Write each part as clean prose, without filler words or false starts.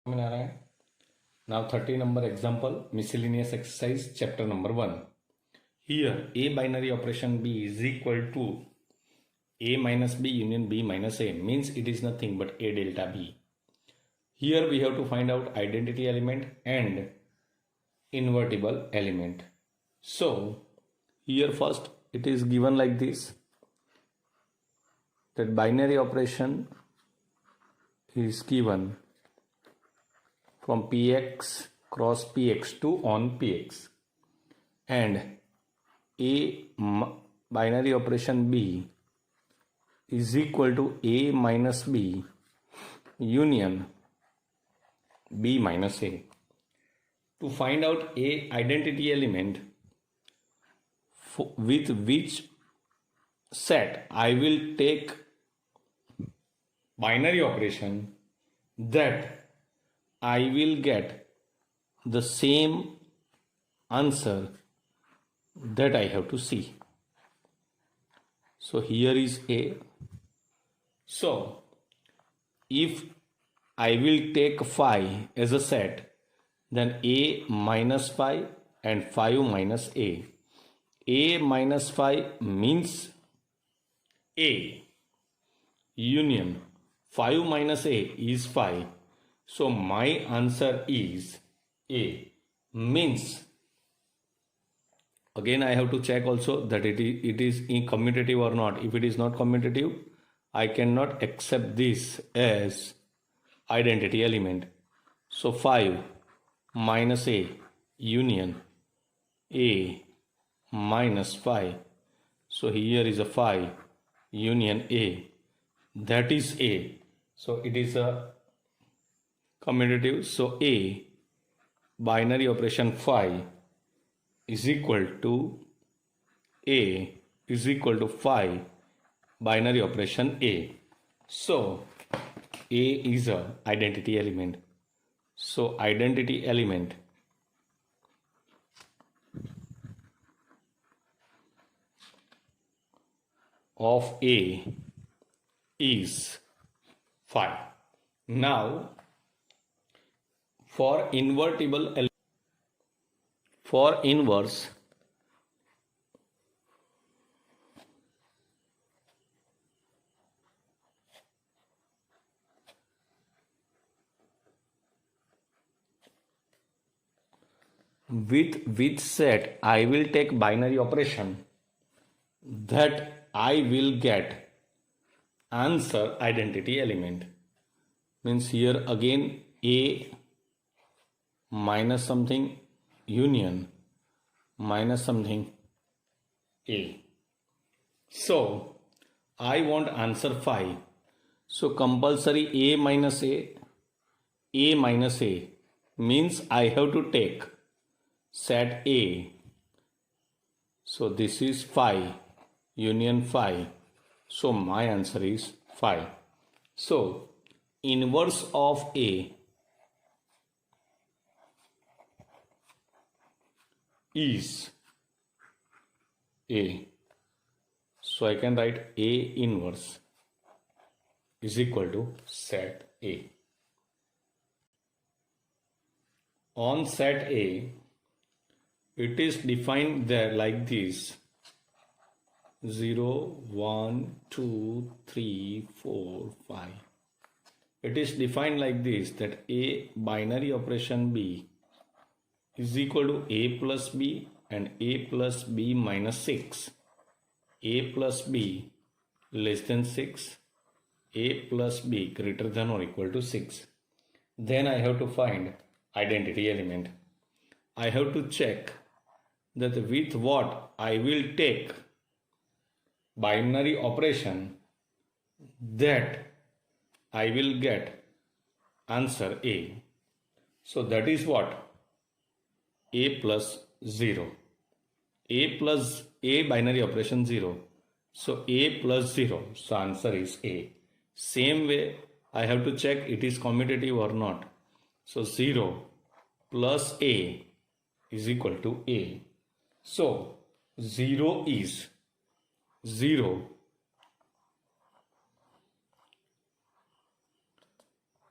Narayan. Now 30 number example, miscellaneous exercise, chapter number 1. Here A binary operation B is equal to A minus B union B minus A means it is nothing but A delta B. Here we have to find out identity element and invertible element. So here first it is given like this, that binary operation is given from Px cross Px2 on Px, and A binary operation B is equal to A minus B union B minus A. To find out A identity element with which set I will take binary operation, that I will get the same answer that I have to see. So here is A. So if I will take phi as a set, then A minus phi and phi minus A. A minus phi means A union phi minus A is phi. So my answer is A. Means again I have to check also that it is commutative or not. If it is not commutative, I cannot accept this as identity element. So 5 minus A union A minus 5. So here is a 5 union A. That is A. So it is a commutative. So A binary operation phi is equal to A is equal to phi binary operation A. So A is a identity element. So identity element of A is phi. Now for invertible for inverse with which set I will take binary operation, that I will get answer identity element. Means here again A minus something union minus something A. So I want answer phi. So compulsory A minus A means I have to take set A. So this is phi union phi. So my answer is phi. So inverse of A is A. So I can write A inverse is equal to set A. On set A, it is defined there like this: 0, 1, 2, 3, 4, 5. It is defined like this, that A binary operation B is equal to A plus B and A plus B minus 6. A plus B less than 6. A plus B greater than or equal to 6. Then I have to find identity element. I have to check that with what I will take binary operation, that I will get answer A. So that is what? A plus 0. A plus A binary operation 0. So A plus 0. So answer is A. Same way I have to check it is commutative or not. So 0 plus A is equal to A. So 0 is 0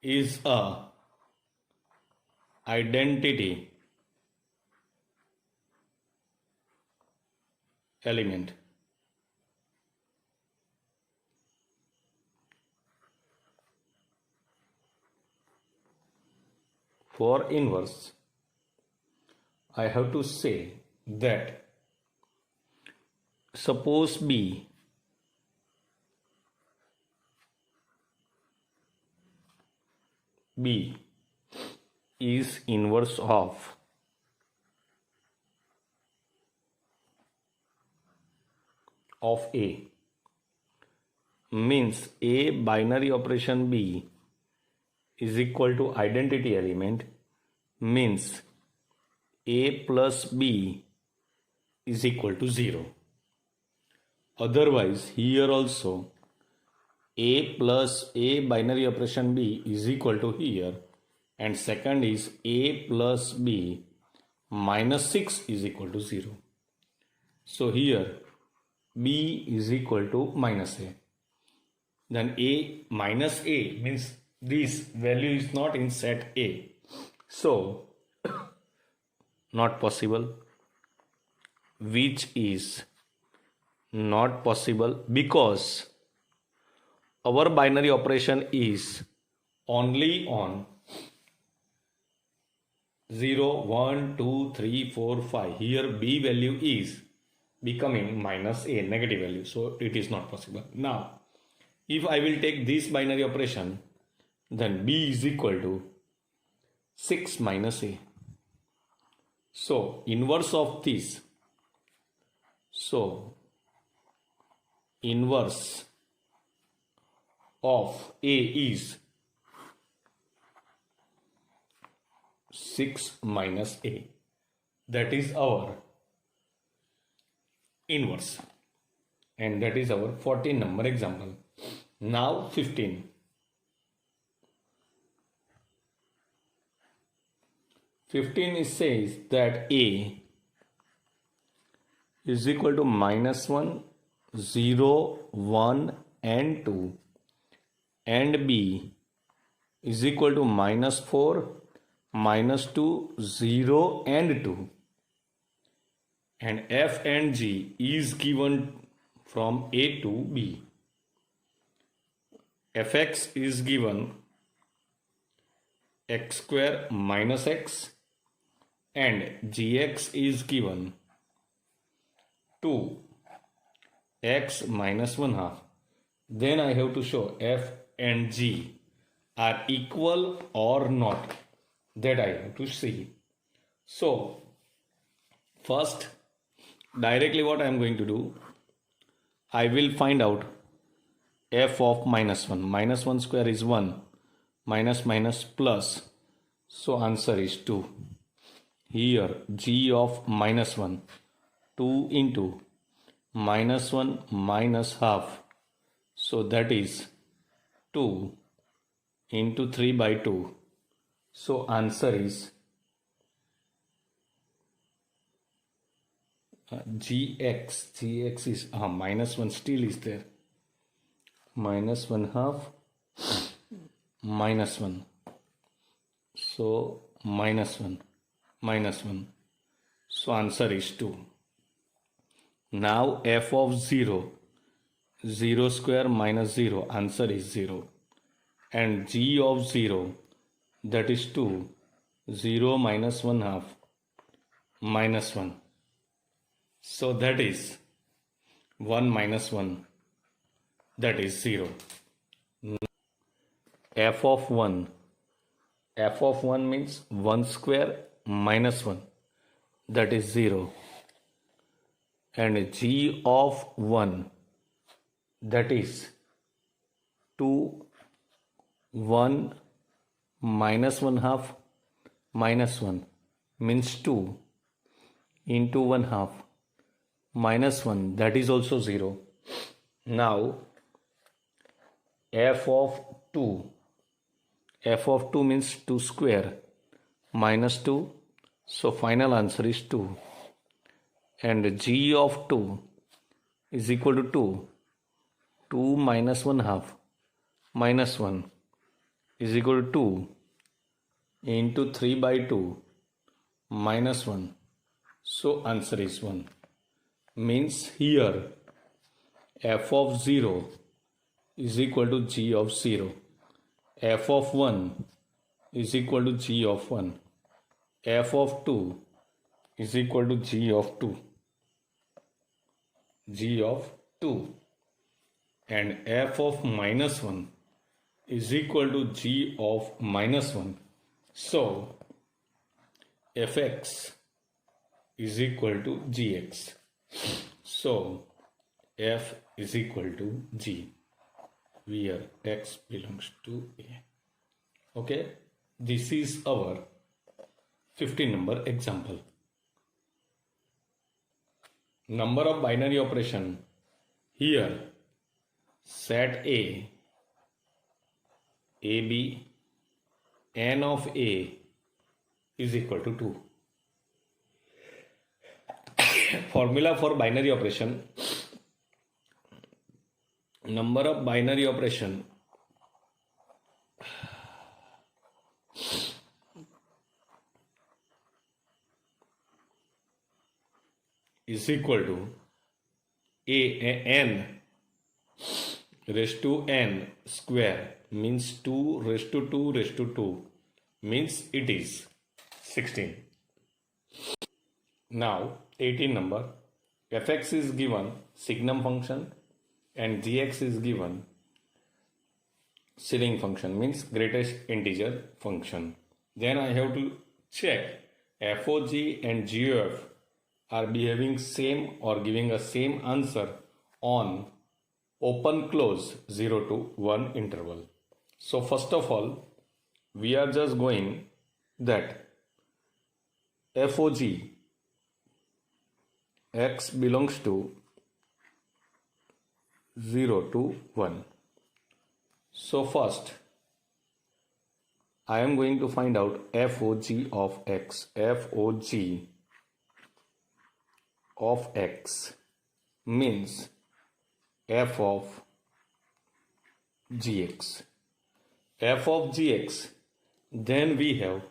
is a identity element. For inverse, I have to say that suppose B is inverse of A, means A binary operation B is equal to identity element, means A plus B is equal to 0. Otherwise, here also A plus A binary operation B is equal to here, and second is A plus B minus 6 is equal to 0. So here B is equal to minus A. Then A minus A means this value is not in set A. So not possible, which is not possible because our binary operation is only on 0, 1, 2, 3, 4, 5. Here B value is becoming minus A, negative value. So it is not possible. Now, if I will take this binary operation, then B is equal to 6 minus A. So inverse of this. So inverse of A is 6 minus A. That is our inverse. And that is our 14 number example. Now 15. 15 it says that A is equal to minus 1, 0, 1 and 2, and B is equal to minus 4, minus 2, 0 and 2, and F and G is given from A to B. Fx is given x square minus x, and gx is given 2 x minus 1 half. Then I have to show f and g are equal or not. That I have to see. So first, directly what I am going to do, I will find out f of minus 1. Minus 1 square is 1. Minus minus plus. So answer is 2. Here g of minus 1. 2 into minus 1 minus half. So that is 2 into 3 by 2. So answer is gx is minus 1 still is there. Minus 1 half minus 1. So minus 1 minus 1. So answer is 2. Now f of 0, 0 square minus 0, answer is 0. And g of 0, that is 2, 0 minus 1 half minus 1. So that is 1 minus 1, that is 0. F of 1, f of 1 means 1 square minus 1, that is 0. And g of 1, that is 2, 1 minus 1 half minus 1 means 2 into 1 half minus 1, that is also 0. Now f of 2, f of 2 means 2 square minus 2, so final answer is 2. And g of 2 is equal to 2. 2 minus 1 half minus 1 is equal to 2. into 3 by 2 minus 1. So answer is 1. Means here f of 0 is equal to g of 0. F of 1 is equal to g of 1. F of 2 is equal to g of 2. G of 2. And f of minus 1 is equal to g of minus 1. So fx is equal to gx. So f is equal to g, where x belongs to a. Okay, this is our 15 number example. Number of binary operation. Here set a, ab, n of a is equal to 2. Formula for binary operation. Number of binary operation is equal to n raised to n square, means 2 raised to 2 raised to 2, means it is 16. Now 18 number. Fx is given signum function and gx is given ceiling function, means greatest integer function. Then I have to check FOG and GOF are behaving same or giving a same answer on open close 0 to 1 interval. So first of all, we are just going that FOG x belongs to 0 to 1. So first I am going to find out FOG of x. FOG of x means f of gx. F of gx, then we have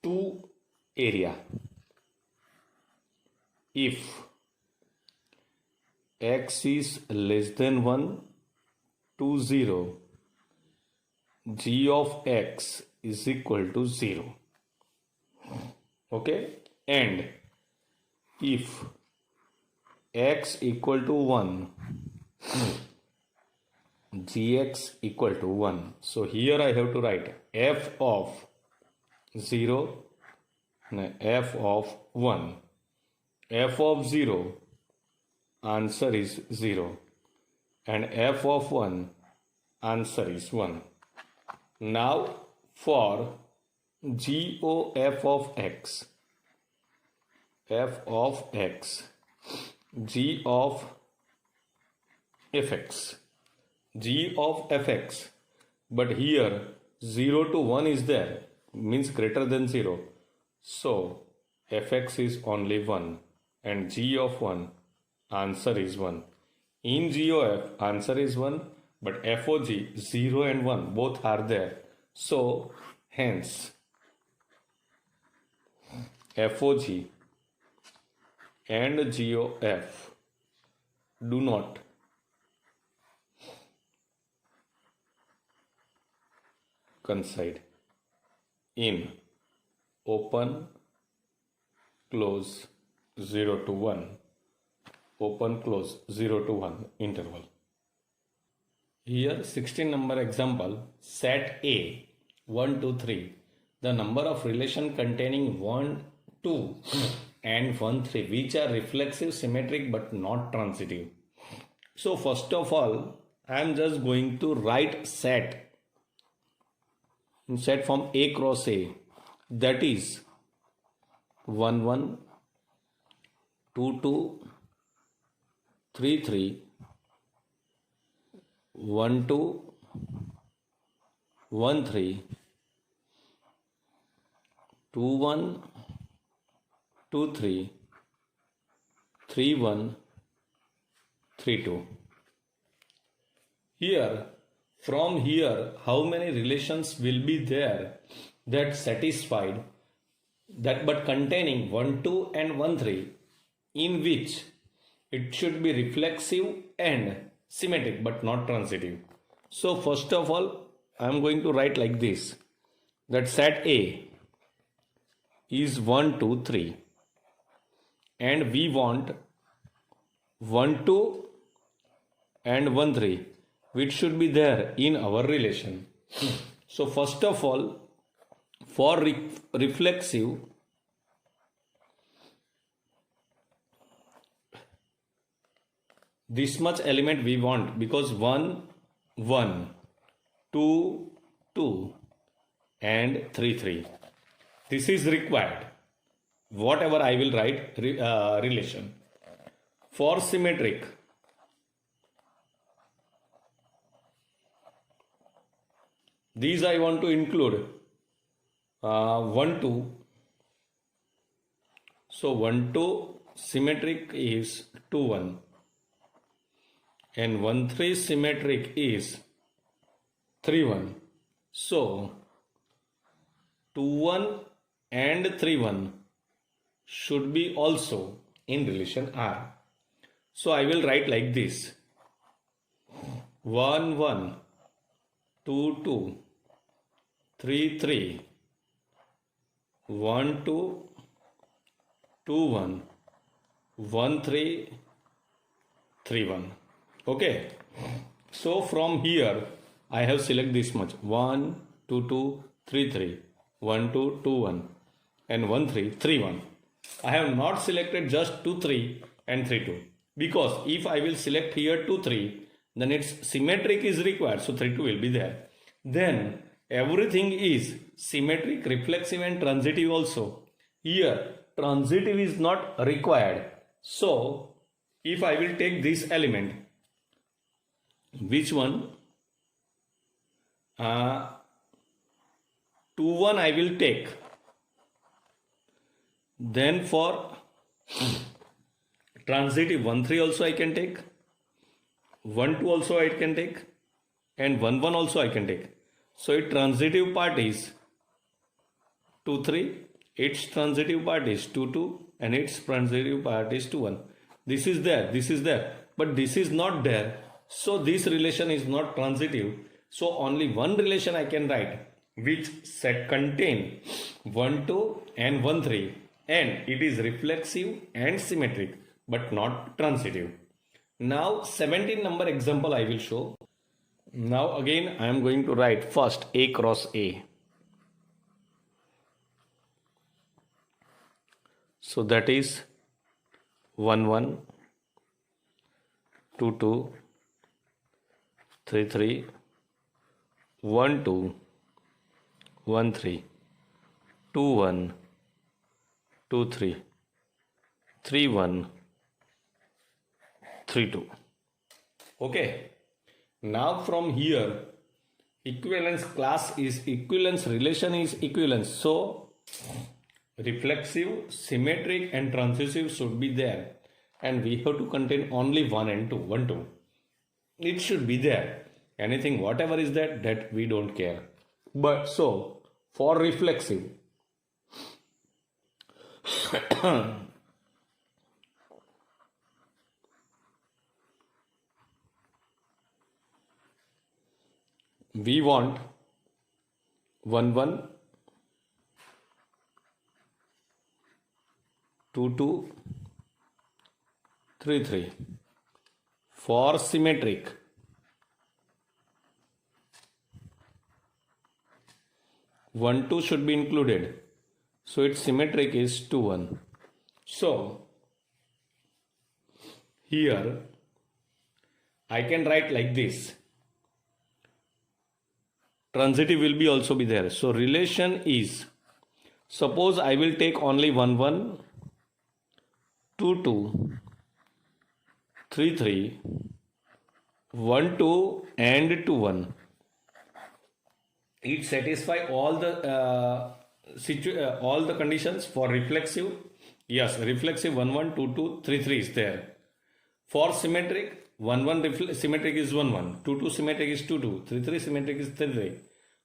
two area. If x is less than 1 to 0, g of x is equal to 0. Okay, and if x equal to 1, gx equal to 1. So here I have to write f of 0, f of 1. F of 0, answer is 0, and f of 1, answer is 1. Now for GOF of x, f of x, g of fx, g of fx, but here 0 to 1 is there, means greater than 0. So fx is only 1 and g of 1, answer is 1. In GOF, answer is 1, but FOG 0 and 1 both are there. So hence FOG and GOF do not coincide in open close 0 to 1, open close 0 to 1 interval. Here 16 number example, set A 1 2 3, the number of relation containing 1 2 and 1 3 which are reflexive, symmetric but not transitive. So first of all I am just going to write set from A cross A, that is 1 1 2 2 3 3 1 2 1 3 2 1 2 3 3 1 3 2. Here, from here, how many relations will be there? that satisfied that but containing 1 2 and 1 3, in which it should be reflexive and symmetric but not transitive. So first of all, I am going to write like this, that set A is 1 2 3 and we want 1 2 and 1 3 which should be there in our relation. So first of all, for reflexive, this much element we want, because 1 1 2 2 and 3 3, this is required. Whatever I will write relation. For symmetric, these I want to include 1 2. So 1 2 symmetric is 2 1 and 1 3 symmetric is 3 1. So 2 1 and 3 1 should be also in relation R. So I will write like this: 1 1 2 2 3 3 1 2 2 1 1 3 3 1. Okay. So from here I have select this much: 1 2 2 3 3 1 2 2 1 and 1 3 3 1. I have not selected just 2 3 and 3 2, because if I will select here 2 3, then its symmetric is required, so 3 2 will be there. Then everything is symmetric, reflexive and transitive also. Here transitive is not required. So if I will take this element, which one? 2 1 I will take. Then for transitive 1 3 also I can take, 1 2 also I can take, and 1 1 also I can take. So its transitive part is 2 3, its transitive part is 2 2, and its transitive part is 2 1. This is there, but this is not there. So this relation is not transitive. So only one relation I can write, which set contain 1 2 and 1 3, and it is reflexive and symmetric but not transitive. Now 17 number example I will show. Now again I am going to write first A cross A. So that is 1 1 2 2 3 3 1 2 1 3 2 1 2 3 3 1 3 2. Okay. Now from here, equivalence class is equivalence, relation is equivalence. So reflexive, symmetric and transitive should be there, and we have to contain only 1 and 2. 1 2. It should be there. Anything whatever is that we don't care. But so for reflexive, we want 1 1 2 2 3 3. For symmetric, 1 2 should be included. So its symmetric is 2 1. So here I can write like this. Transitive will be also be there. So relation is, suppose I will take only 1 1 2 2 3 3 1 2 and 2 1. It satisfy all the conditions for reflexive. Yes, reflexive 1 1 2 2 3 3 is there. For symmetric, 1 1 symmetric is 1 1, 2 2 symmetric is 2 2, 3 3 symmetric is 3 3,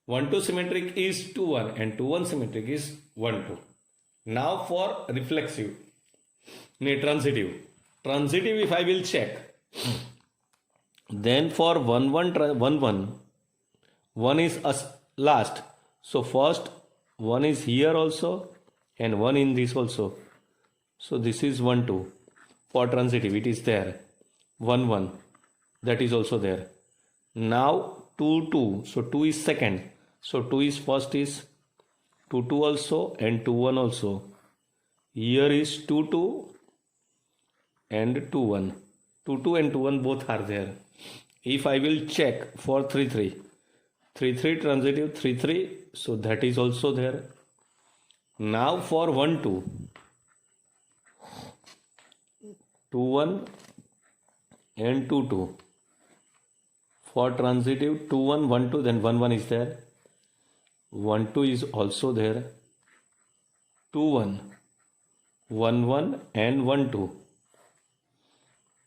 1-2 symmetric is 2-1 and 2-1 symmetric is 1-2. Now for reflexive, transitive. Transitive, if I will check, then for 1-1, 1 is last. So first 1 is here also and 1 in this also. So this is 1-2. For transitive, it is there. 1-1, that is also there. Now 2-2, so 2 is second. So 2 is first is 2-2 also and 2-1 also. Here is 2-2 and 2-1. 2-2 and 2-1 both are there. If I will check for 3-3, 3-3 transitive 3-3, so that is also there. Now for 1-2, 2-1 and 2-2. For transitive 2-1, 1-2, then 1-1 is there. 1-2 is also there. 2-1, 1-1 and 1-2.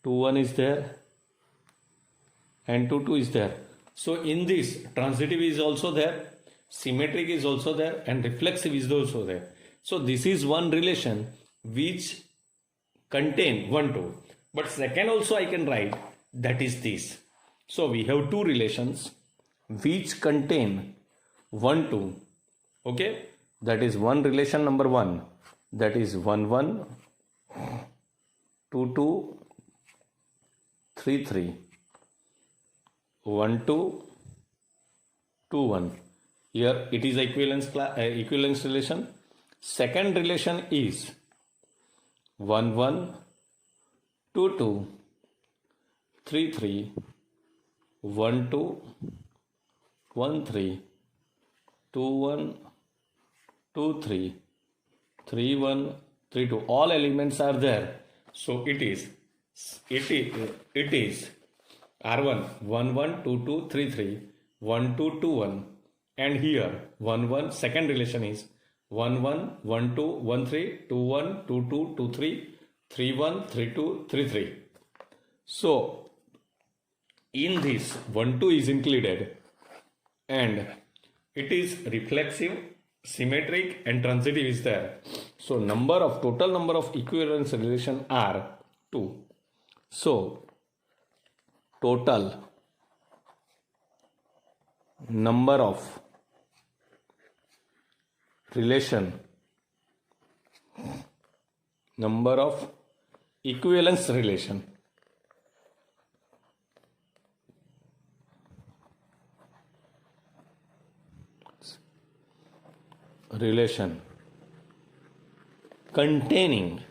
2-1 is there and 2-2 is there. So in this, transitive is also there, symmetric is also there, and reflexive is also there. So this is one relation which contain 1-2. But second also I can write, that is this. So we have two relations which contain 1-2. Okay, that is one relation number 1. That is 1-1, 2-2, 3-3, 1-2, 2-1. Here it is equivalence relation. Second relation is 1-1, 2-2, 3-3, 1-2, 1-3, 2-1, 2-3, 3-1, 3-2. All elements are there. So it is R1 1-1, 2-2, 3-3, 1-2, 2-1, and here 1-1. Second relation is 1-1, 1-2, 1-3, 2-1, 2-2, 2-3, 3-1, 3-2, 3-3. So in this 1-2 is included, and it is reflexive, symmetric, and transitive is there. So total number of equivalence relation are 2. So total number of equivalence relation containing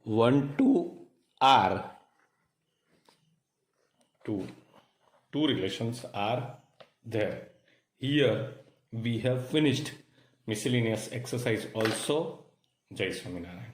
one to R, two relations are there. Here we have finished miscellaneous exercise also. Jai Swaminarayan.